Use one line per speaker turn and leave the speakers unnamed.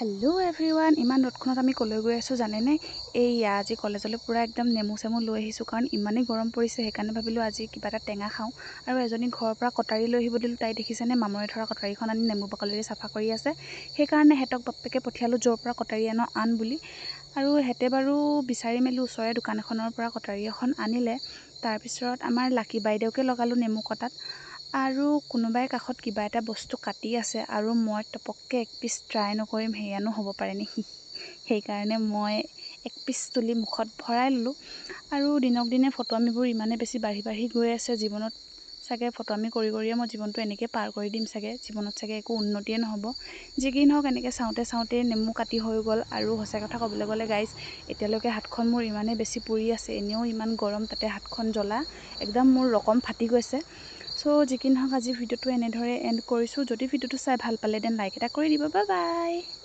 hello everyone इमान र'दखনত আমি কলৈ গৈ আছো জানেনে এইয়া আজি কলেজলৈ পুৰা একদম নেমু চেমু লৈ আহিছো কাৰণ ইমানেই গৰম পৰিছে সেইকাৰণে ভাবিলো আজি কিবা এটা টেঙা খাওঁ আৰু এজনী ঘৰৰ পৰা কটাৰী লৈ আহিব দিলো তাই দেখিছেনে মামৰে ধৰা কটাৰীখন আনি নেমু বাকলিৰে চাফা কৰি আছে সেইকাৰণে হেতক বাপেকে পঠিয়ালো য'ৰ পৰা কটাৰী আন বুলি আৰু হেতে বাৰু বিচাৰি মেলি ওচৰে দোকান এখনৰ পৰা কটাৰী এখন আনিলে তাৰ পিছত আমাৰ লাকি বাইদেউকে লগালো নেমু কটাত আৰু কোনোবাই কাষত কিবা এটা বস্তু কাটি আছে আৰু মই টপককে এক পিস ট্ৰাই নকৰিম হেয়ানো হ'ব পাৰে নেকি সেইকাৰণে মই এক পিস তুলি মুখত ভৰাই ললো আৰু দিনক দিনে ফটোআমিবোৰ ইমানে বেছি বাঢ়ি গৈ আছে জীৱনত চাগে ফটোআমি কৰিয়ে মই জীৱনটো এনেকৈ পাৰ কৰি দিম চাগে জীৱনত চাগে একো উন্নতিয়ে নহ'ব যি কি নহওক এনেকৈ চাওঁতে নেমু কাটি হৈ গ'ল আৰু সঁচা কথা ক'বলৈ গ'লে গাইজ এতিয়ালৈকে হাতখন মোৰ ইমানে বেছি পুৰি আছে এনেও ইমান গৰম তাতে হাতখন জ্বলা একদম মোৰ ৰকম ফাটি গৈছে সো যি কি নহওক আজি ভিডিঅ'টো এনেদৰে এণ্ড কৰিছোঁ যদি ভিডিঅ'টো চাই ভাল পালে দেন লাইক এটা কৰি দিব বাই বাই